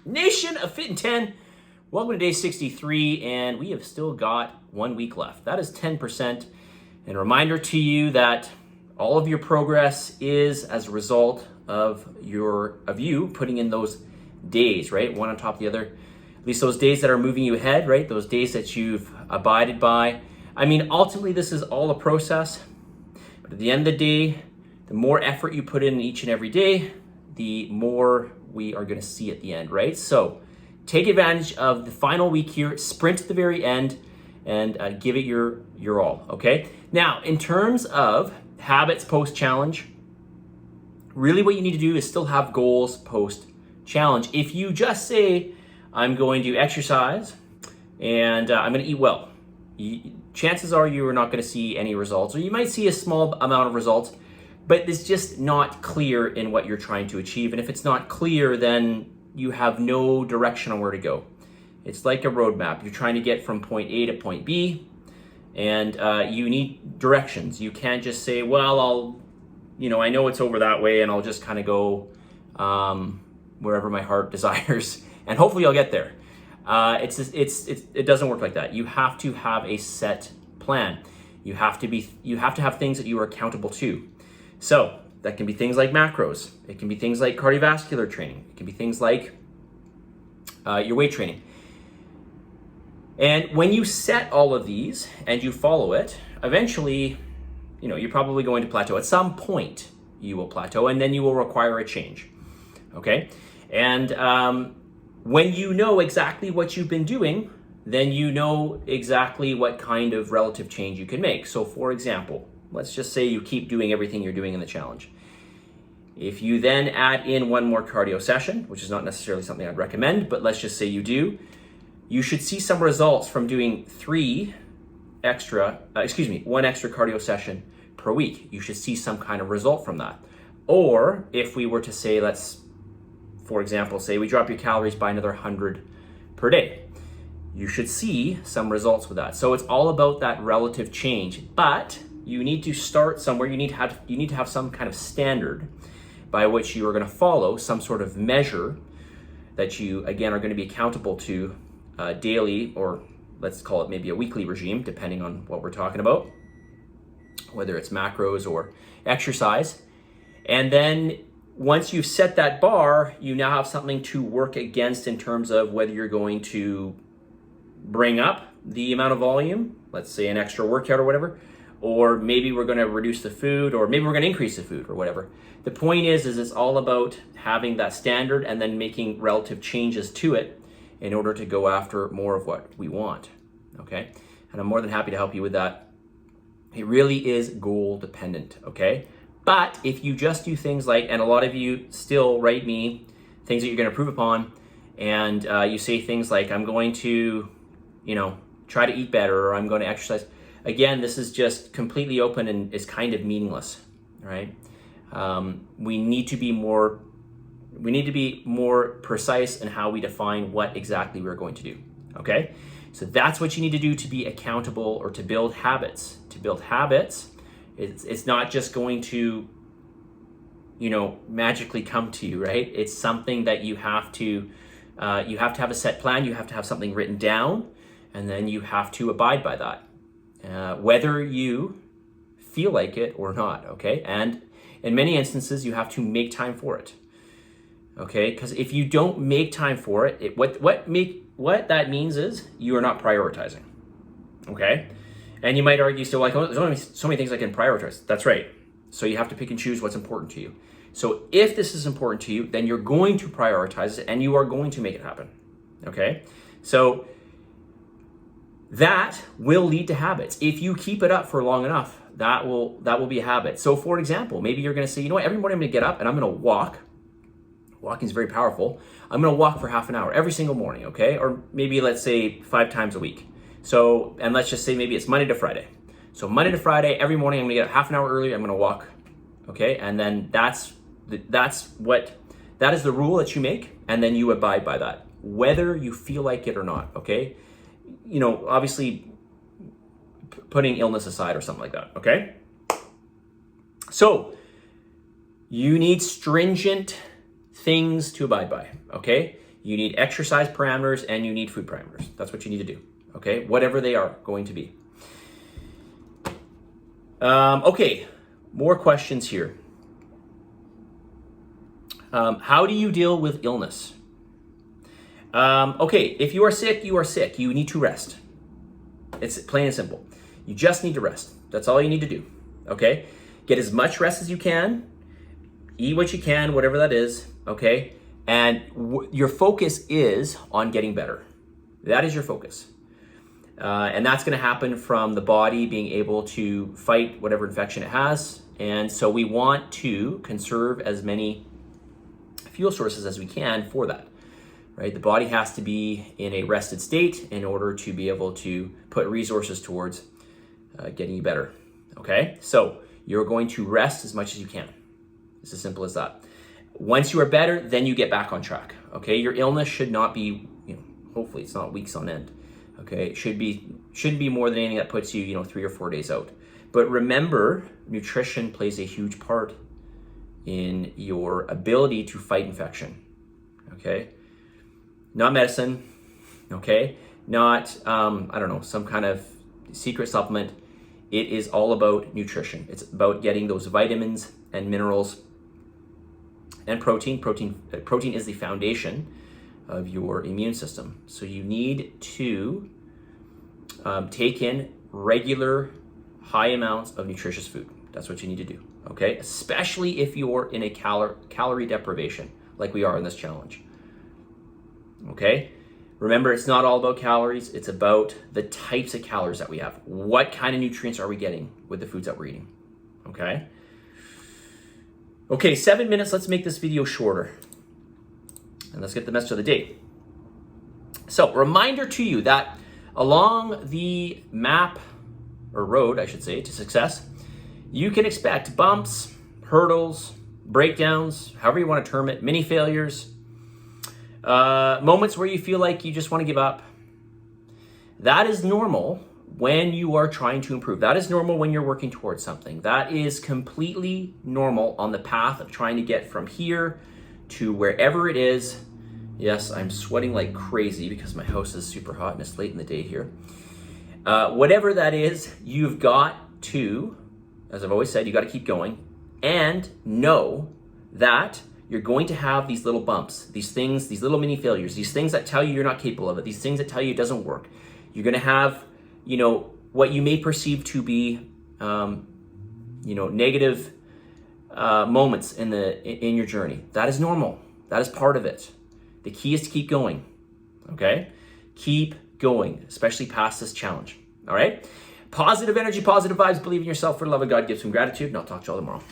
Nation of Fit in 10, welcome to day 63, and we have still got 1 week left. That is 10%. And a reminder to you that all of your progress is as a result of you putting in those days, right? One on top of the other. At least those days that are moving you ahead, right? Those days that you've abided by. I mean, ultimately, this is all a process. But at the end of the day, the more effort you put in each and every day, the more we are going to see at the end, right? So take advantage of the final week here, sprint to the very end, and give it your all, okay? Now, in terms of habits post-challenge, really what you need to do is still have goals post-challenge. If you just say, I'm going to exercise and I'm going to eat well, chances are you are not going to see any results, or you might see a small amount of results, but it's just not clear in what you're trying to achieve. And if it's not clear, then you have no direction on where to go. It's like a roadmap. You're trying to get from point A to point B, and you need directions. You can't just say, well, I know it's over that way, and I'll just kind of go wherever my heart desires, and hopefully I'll get there. It doesn't work like that. You have to have a set plan. You have to have things that you are accountable to. So that can be things like macros. It can be things like cardiovascular training. It can be things like your weight training. And when you set all of these and you follow it, eventually, you're probably going to plateau. At some point, you will plateau, and then you will require a change. Okay? And when you know exactly what you've been doing, then you know exactly what kind of relative change you can make. So for example, let's just say you keep doing everything you're doing in the challenge. If you then add in one more cardio session, which is not necessarily something I'd recommend, but let's just say you do, you should see some results from doing one extra cardio session per week. You should see some kind of result from that. Or if we were to say, for example, say we drop your calories by another 100 per day, you should see some results with that. So it's all about that relative change, but you need to start somewhere. You need to have some kind of standard by which you are going to follow, some sort of measure that you, again, are going to be accountable to daily, or let's call it maybe a weekly regime, depending on what we're talking about, whether it's macros or exercise. And then once you've set that bar, you now have something to work against in terms of whether you're going to bring up the amount of volume, let's say an extra workout or whatever, or maybe we're going to reduce the food, or maybe we're going to increase the food or whatever. The point is it's all about having that standard and then making relative changes to it in order to go after more of what we want, okay? And I'm more than happy to help you with that. It really is goal dependent, okay? But if you just do things like, and a lot of you still write me things that you're going to improve upon, and you say things like, I'm going to, try to eat better, or I'm going to exercise. Again, this is just completely open and is kind of meaningless, right? We need to be more precise in how we define what exactly we're going to do, okay? So that's what you need to do to be accountable, or to build habits. To build habits, it's not just going to, magically come to you, right? It's something that you have to have a set plan. You have to have something written down, and then you have to abide by that, whether you feel like it or not, okay? And in many instances, you have to make time for it, okay? Because if you don't make time for it, what that means is you are not prioritizing, okay? And you might argue still, there's only so many things I can prioritize. That's right. So you have to pick and choose what's important to you. So if this is important to you, then you're going to prioritize it, and you are going to make it happen, okay? So that will lead to habits. If you keep it up for long enough, that will be a habit. So for example, maybe you're going to say, every morning I'm going to get up and I'm going to walk. Walking is very powerful. I'm going to walk for half an hour every single morning, okay? Or maybe let's say 5 times a week. So, and let's just say maybe it's Monday to Friday. So Monday to Friday, every morning I'm going to get up half an hour early. I'm going to walk, okay? And then that is the rule that you make, and then you abide by that, whether you feel like it or not, okay? Obviously putting illness aside or something like that, okay? So you need stringent things to abide by, okay? You need exercise parameters and you need food parameters. That's what you need to do, okay? Whatever they are going to be. Okay, more questions here. How do you deal with illness? Okay, if you are sick, you are sick. You need to rest. It's plain and simple. You just need to rest. That's all you need to do, okay? Get as much rest as you can. Eat what you can, whatever that is, okay? And your focus is on getting better. That is your focus. And that's going to happen from the body being able to fight whatever infection it has. And so we want to conserve as many fuel sources as we can for that, right? The body has to be in a rested state in order to be able to put resources towards getting you better, okay? So you're going to rest as much as you can. It's as simple as that. Once you are better, then you get back on track, okay? Your illness should not be, hopefully it's not weeks on end, okay? It shouldn't be more than anything that puts you, 3 or 4 days out. But remember, nutrition plays a huge part in your ability to fight infection, okay? Not medicine, okay? Not, some kind of secret supplement. It is all about nutrition. It's about getting those vitamins and minerals and protein. Protein is the foundation of your immune system. So you need to take in regular high amounts of nutritious food. That's what you need to do, okay? Especially if you're in a calorie deprivation, like we are in this challenge, okay? Remember, it's not all about calories. It's about the types of calories that we have. What kind of nutrients are we getting with the foods that we're eating, okay? Okay, 7 minutes. Let's make this video shorter. And let's get the message of the day. So, reminder to you that along the map, or road, I should say, to success, you can expect bumps, hurdles, breakdowns, however you want to term it, mini failures, moments where you feel like you just want to give up. That is normal when you are trying to improve. That is normal when you're working towards something. That is completely normal on the path of trying to get from here to wherever it is. Yes, I'm sweating like crazy because my house is super hot and it's late in the day here. Whatever that is, you've got to, as I've always said, you got to keep going and know that you're going to have these little bumps, these things, these little mini failures, these things that tell you you're not capable of it, these things that tell you it doesn't work. You're going to have, what you may perceive to be, negative moments in your journey. That is normal. That is part of it. The key is to keep going, okay? Keep going, especially past this challenge, all right? Positive energy, positive vibes, believe in yourself, for the love of God, give some gratitude, and I'll talk to you all tomorrow.